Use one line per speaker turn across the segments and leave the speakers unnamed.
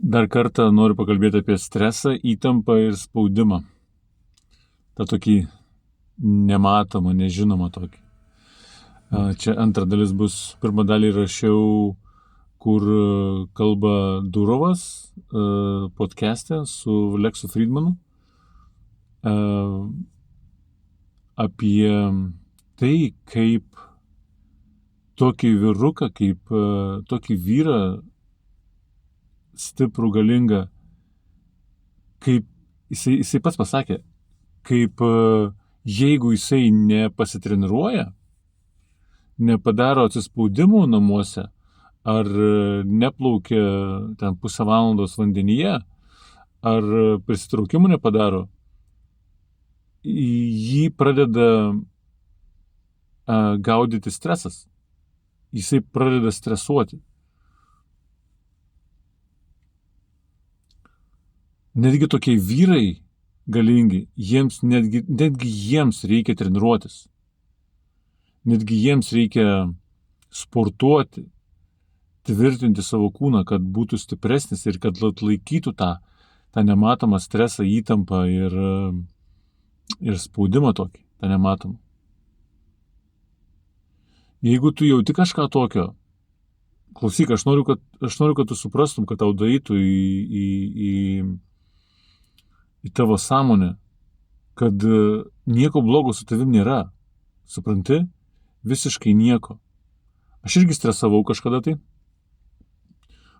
Dar kartą noriu pakalbėti apie stresą, įtampą ir spaudimą. Ta tokį nematomą, nežinomą tokį. Čia antra dalis bus, pirmą dalį rašiau, kur kalba Durovas podcast'e su Lexu Friedmanu apie tai, kaip tokį vyruką, kaip tokį vyrą stiprų, galingą, kaip jisai pats pasakė, kaip jeigu jisai nepasitreniruoja, nepadaro atsispaudimų namuose, ar neplaukia ten pusę valandos vandenyje, ar prisitraukimų nepadaro, jį pradeda gaudyti stresas. Jisai pradeda stresuoti. Netgi tokie vyrai galingi, netgi jiems reikia treniruotis. Netgi jiems reikia sportuoti, tvirtinti savo kūną, kad būtų stipresnis ir kad atlaikytų tą nematomą stresą, įtampą ir spaudimą tokį, tą nematomą. Jeigu tu jauti kažką tokio, klausyk, aš noriu, kad tu suprastum, kad tau darytų į tavo sąmonę, kad nieko blogo su tavim nėra. Supranti? Visiškai nieko. Aš irgi stresavau kažkada tai.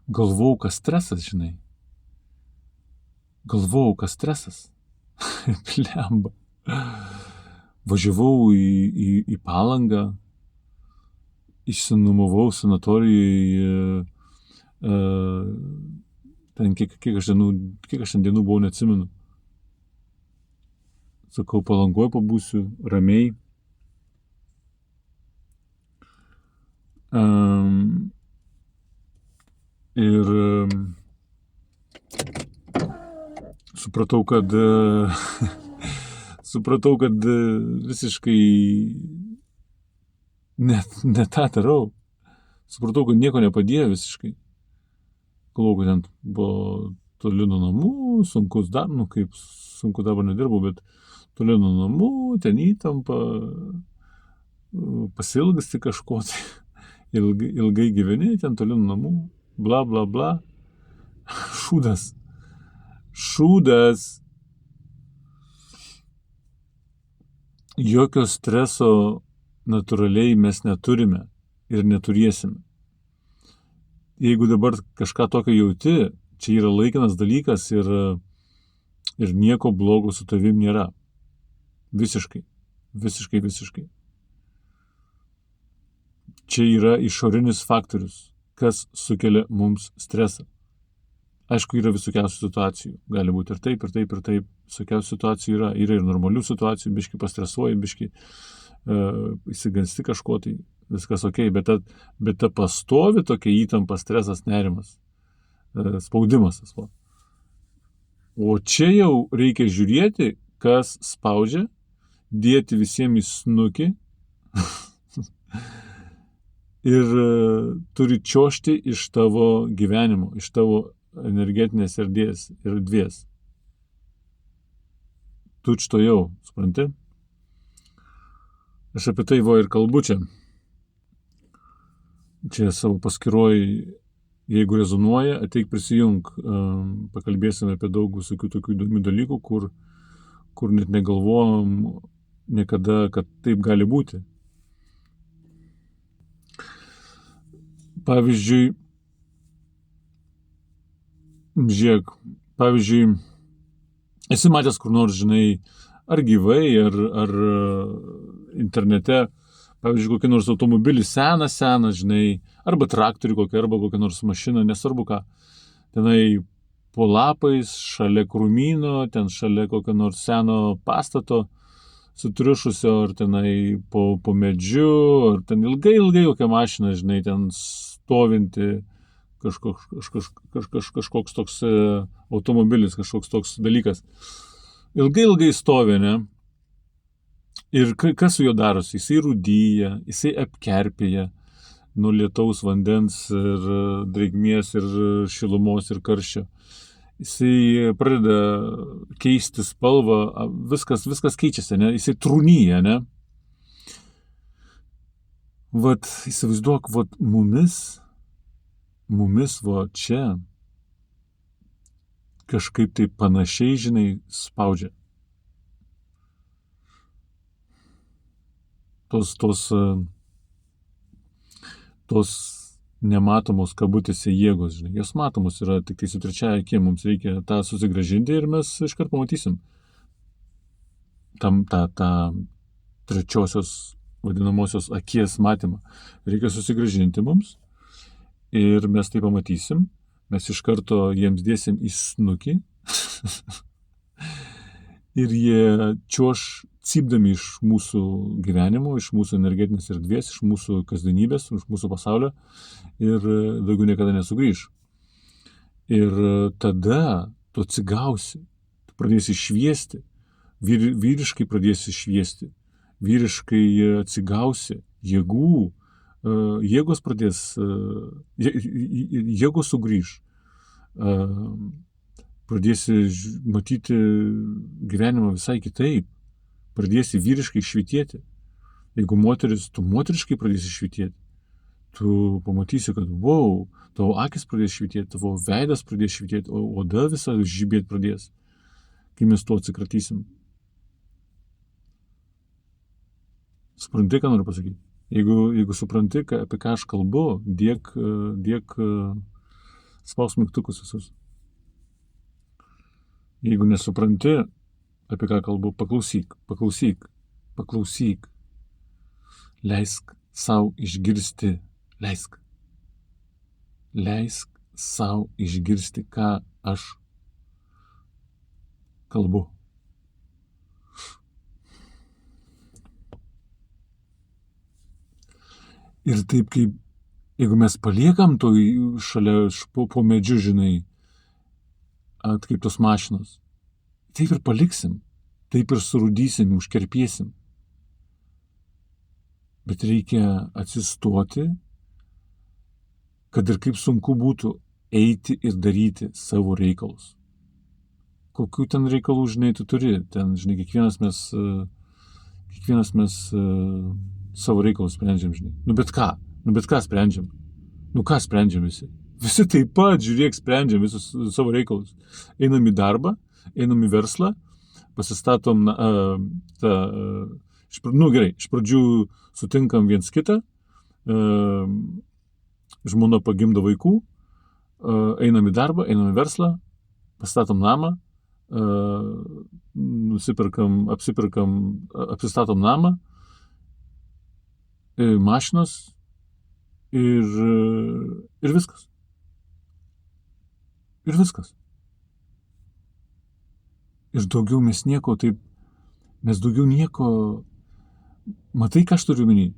Galvojau, kas stresas, žinai. Blemba. Važiavau į Palangą, išsinuomavau sanatorijoje, ten kiek aš ten dienų buvau, neatsimenu. Sakau, Palangoje pabūsiu, ramiai. Ir supratau, kad visiškai ne tą darau. Supratau, kad nieko nepadėjo visiškai. Galvojau, kad ten buvo toli nuo namų, sunkus darbas, kaip sunku dabar nedirbau, bet toli nuo namų, ten įtampa, pasilgsti kažko, tai ilgai gyveni, ten toli nuo namų, bla, bla, bla. Šūdas. Jokio streso natūraliai mes neturime ir neturėsime. Jeigu dabar kažką tokio jauti, čia yra laikinas dalykas ir nieko blogo su tavim nėra. Visiškai. Čia yra išorinis faktorius, kas sukelia mums stresą. Aišku, yra visokiausių situacijų. Gali būti ir taip. Visokiausių situacijų yra. Yra ir normalių situacijų, biški pastresuoji, biški įsigansti kažko, tai viskas okei. Bet ta pastovi tokia įtampa, stresas, nerimas, spaudimas. O čia jau reikia žiūrėti, kas spaudžia, dėti visiems į snukį ir turi čiuožti iš tavo gyvenimo, iš tavo energetinės erdvės. Tučtojau, supranti? Aš apie tai ir kalbu čia. Čia savo paskyroj, jeigu rezonuoja, ateik prisijung. Pakalbėsime apie daug visokių tokių įdomių dalykų, kur net negalvojom niekada, kad taip gali būti. Pavyzdžiui, esi matęs kur nors, žinai, ar gyvai, ar internete, pavyzdžiui, kokį nors automobilį seną, žinai, arba traktorių kokį, arba kokią nors mašiną, nesvarbu ką. Tenai po lapais, šalia krūmyno, ten šalia kokio nors seno pastato sutriušusio, ar tenai po medžiu, ar ten ilgai kokia mašina, žinai, ten stovinti, kažkoks toks automobilis, kažkoks toks dalykas. Ilgai stovi, ne? Ir kas su juo darosi? Jisai rūdyja, jisai apkerpėja, nuo lietaus, vandens ir drėgmės ir šilumos ir karščio. Jisai pradeda keisti spalvą, viskas keičiasi, ne? Jisai trūnyja, ne? Vat įsivaizduok, vat mumis va čia kažkaip tai panašiai, žinai, spaudžia. Tos nematomos kabutėse jėgos, žinai, jos matomos yra tik tai su trečiaja akim, mums reikia tą susigrąžinti ir mes iškart pamatysim tą trečiosios vadinamosios akies matymą. Reikia susigrąžinti mums ir mes tai pamatysim, mes iš karto jiems dėsim į snukį ir jie čiuoš cypdami iš mūsų gyvenimo, iš mūsų energetinės erdvės, iš mūsų kasdienybės, iš mūsų pasaulio ir daugiau niekada nesugrįš. Ir tada tu atsigausi, tu pradėsi šviesti, vyriškai pradėsi šviesti, vyriškai atsigausi, jėgos pradės, jėgos sugrįž, pradėsi matyti gyvenimą visai kitaip, pradėsi vyriškai švytėti. Jeigu moteris, tu moteriškai pradėsi švytėti, tu pamatysi, kad wow, tavo akis pradės švytėti, tavo veidas pradės švytėti, oda visa žibėti pradės, kai mes to atsikratysim. Supranti, ką noriu pasakyti? Jeigu supranti, apie ką aš kalbu, dėk spaus mygtukus visus. Jeigu nesupranti, apie ką kalbu, paklausyk. Leisk sau išgirsti, leisk sau išgirsti, ką aš kalbu. Ir taip kaip, jeigu mes paliekam to šalia po medžiu, žinai, kaip tos mašinos, taip ir paliksim, taip ir surūdysim, užkerpėsim. Bet reikia atsistoti, kad ir kaip sunku būtų eiti ir daryti savo reikalus. Kokių ten reikalų, žinai, tu turi, ten, žinai, kiekvienas mes savo reikalus sprendžiam, žinai. Nu bet ką sprendžiam? Ką sprendžiam visi? Visi taip pat, žiūrėk, sprendžiam visus savo reikalus. Einam į darbą, einam į verslą, pasistatom, gerai, iš pradžių sutinkam viens kitą, žmona pagimdo vaikų, einam į darbą, einam į verslą, pastatom namą, apsistatom namą, mašinos ir viskas. Ir viskas. Ir daugiau mes nieko, matai, ką aš turiu omeny?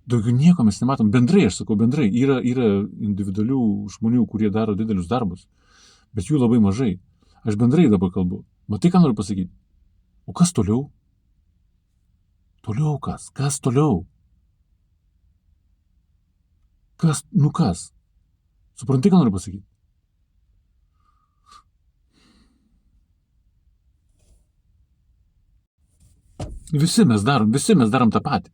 Daugiau nieko mes nematom. Bendrai, aš sakau, yra individualių žmonių, kurie daro didelius darbus, bet jų labai mažai. Aš bendrai dabar kalbu. Matai, ką noriu pasakyti? O kas toliau? Toliau kas? Kas toliau? Kas? Supranti, ką noriu pasakyti? Visi mes darom tą patį.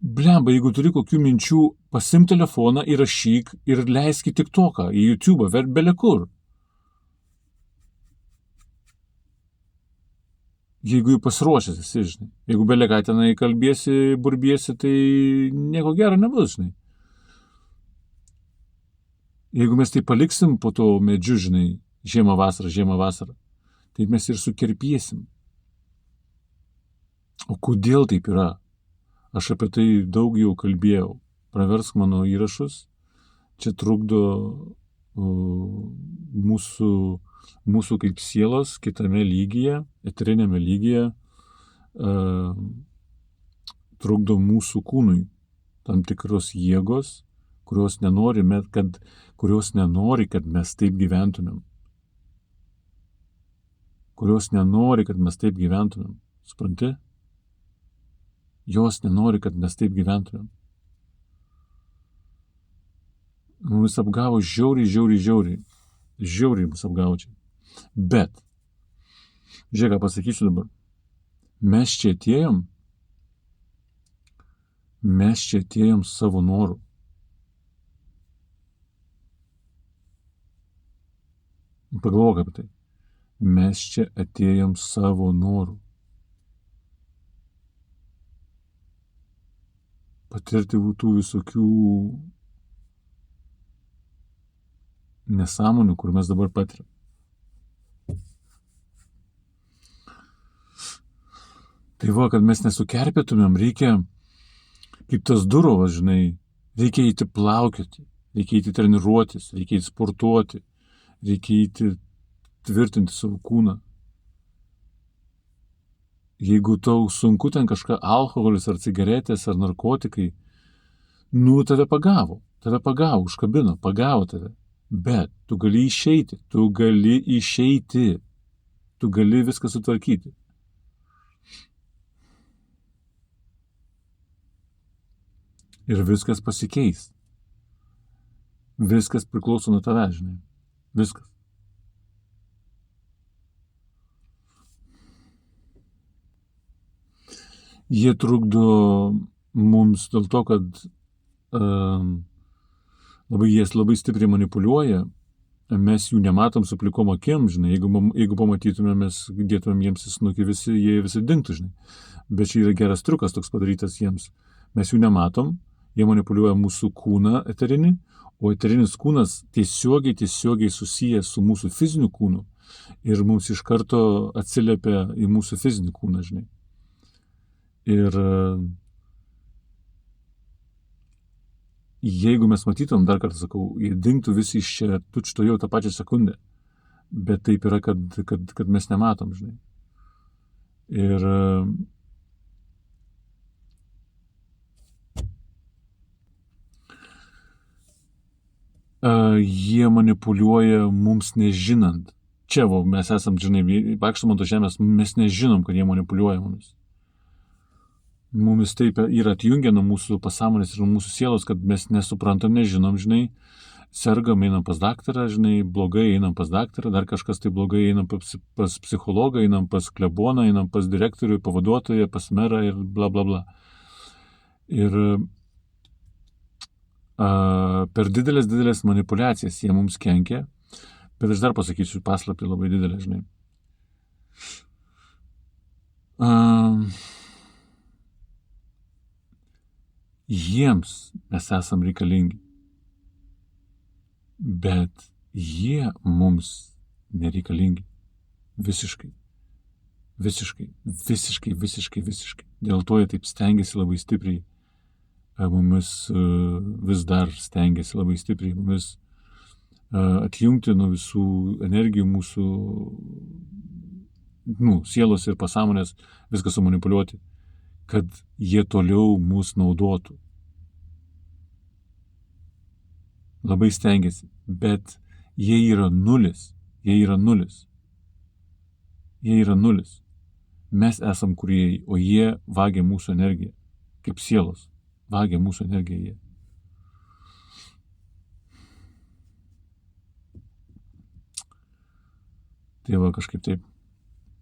Blemba, jeigu turi kokių minčių, pasim telefoną, įrašyk ir leisk į TikToką, į YouTube'ą, belekur. Jeigu jau pasiruošęs esi, žinai. Jeigu beleką tenai kalbėsi, burbiesi, tai nieko gero nebus, žinai. Jeigu mes tai paliksim po to medžiu, žinai, žiemą vasarą, tai mes ir sukerpėsim. O kodėl taip yra? Aš apie tai daug jau kalbėjau. Praversk mano įrašus. Čia trukdo mūsų kaip sielos kitame lygyje, eterinėme lygyje, trukdo mūsų kūnui tam tikros jėgos, kurios nenori, kad mes taip gyventumėm. Supranti? Jos nenori, kad mes taip gyventumėm. Mus apgavo žiauriai mus apgavo čia. Bet, žiūrėk, ką pasakysiu dabar. Mes čia atėjom savo norų. Pagalvok apie tai. Mes čia atėjom savo norų. Patirti tų visokių nesąmonių, kur mes dabar patiriam. Tai va, kad mes nesukerpėtumėm, reikia, kaip tas durovas, žinai, reikia eiti plaukioti, reikia eiti treniruotis, reikia eiti sportuoti, reikia eiti tvirtinti savo kūną. Jeigu tau sunku ten kažką, alkoholis ar cigaretės ar narkotikai, tave pagavo, užkabino, pagavo tave. Bet tu gali išeiti, tu gali viską sutvarkyti. Ir viskas pasikeis. Viskas priklauso nuo tavęs, žinai. Viskas. Jie trukdo mums dėl to, kad jie labai stipriai manipuliuoja, mes jų nematom su plikom akim, žinai, jeigu pamatytume, mes dėtumėm jiems į snukį, jie visi dingtų, žinai. Bet čia yra geras triukas toks padarytas jiems. Mes jų nematom, jie manipuliuoja mūsų kūną eterinį, o eterinis kūnas tiesiogiai susijęs su mūsų fiziniu kūnu ir mums iš karto atsiliepia į mūsų fizinį kūną, žinai. Ir jeigu mes matytum, dar kartą sakau, jie dingtų visi iš čia tučtojau tą pačią sekundę. Bet taip yra, kad mes nematom, žinai. Ir jie manipuliuoja mums nežinant. Čia, mes esam, žinai, vaikštom ant žemės, mes nežinom, kad jie manipuliuoja mumis. Mumis taip yra atjungia nuo mūsų pasąmonės ir nuo mūsų sielos, kad mes nesuprantam, nežinom, žinai, sergam, einam pas daktarą, žinai, blogai einam pas daktarą, dar kažkas tai blogai einam pas psichologą, einam pas kleboną, einam pas direktorių, pavaduotoją, pas merą ir bla bla bla. Ir per didelės manipuliacijas jie mums kenkia, bet aš dar pasakysiu paslaptį labai didelę, žinai. Jiems mes esam reikalingi, bet jie mums nereikalingi. Visiškai. Dėl to jie taip stengiasi labai stipriai, mumis vis dar stengiasi labai stipriai, mumis atjungti nuo visų energijų mūsų, sielos ir pasąmonės, viską sumanipuliuoti, kad jie toliau mus naudotų. Labai stengiasi, bet jie yra nulis. Mes esam kūrėjai, o jie vagia mūsų energiją, kaip sielos, vagia mūsų energiją jie. Tai va, kažkaip taip.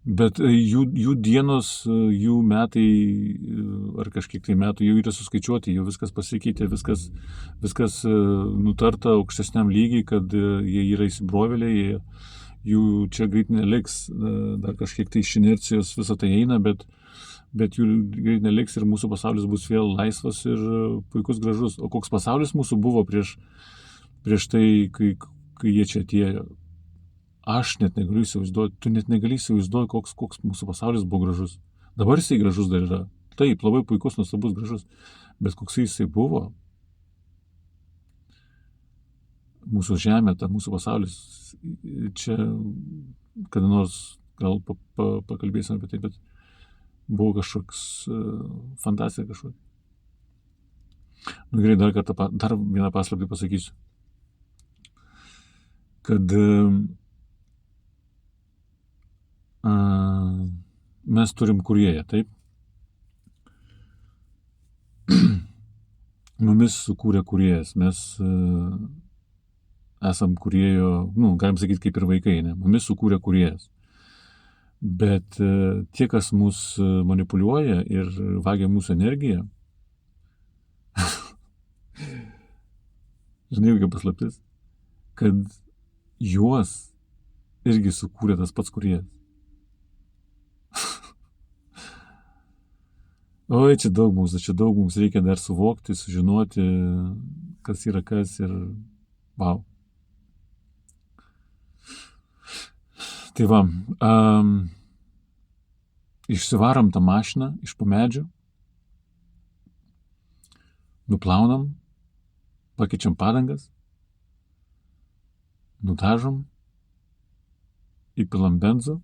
Bet jų dienos, jų metai ar kažkiek tai metų jau yra suskaičiuoti, jau viskas pasikeitė, viskas nutarta aukštesniam lygiai, kad jie yra įsibrovėliai, jų čia greit neliks, dar kažkiek tai iš inercijos visą tai eina, bet jų greit neliks ir mūsų pasaulis bus vėl laisvas ir puikus, gražus. O koks pasaulis mūsų buvo prieš tai, kai jie čia atėjo? Aš net negaliu įsivaizduoti, tu net negali įsivaizduoti, koks mūsų pasaulis buvo gražus. Dabar jisai gražus dar yra. Taip, labai puikus, nuostabus, gražus. Bet koks jisai buvo, mūsų žemė, mūsų pasaulis, čia kada nors gal pakalbėsime apie tai, bet buvo kažkoks fantastika kažkokia. Gerai, dar vieną paslaptį pasakysiu. Kad mes turim kūrėją, taip? mumis sukūrė kūrėjas, mes esam kūrėjo, galim sakyti, kaip ir vaikai, ne? Mumis sukūrė kūrėjas. Bet tie, kas mus manipuliuoja ir vagia mūsų energiją, žinai, kokia paslaptis, kad juos irgi sukūrė tas pats kūrėjas. Oi, čia daug mums reikia dar suvokti, sužinoti, kas yra kas ir wow. Tai va, išsivarom tą mašiną iš po medžio, nuplaunam, pakeičiam padangas, nudažom, įpilam benzo,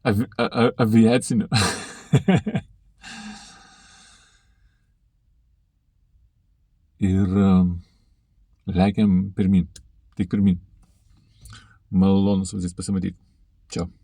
aviaciniu. Ir lekiam pirmin, tik pirmin. Malonu su visais pasimatyti. Čiau.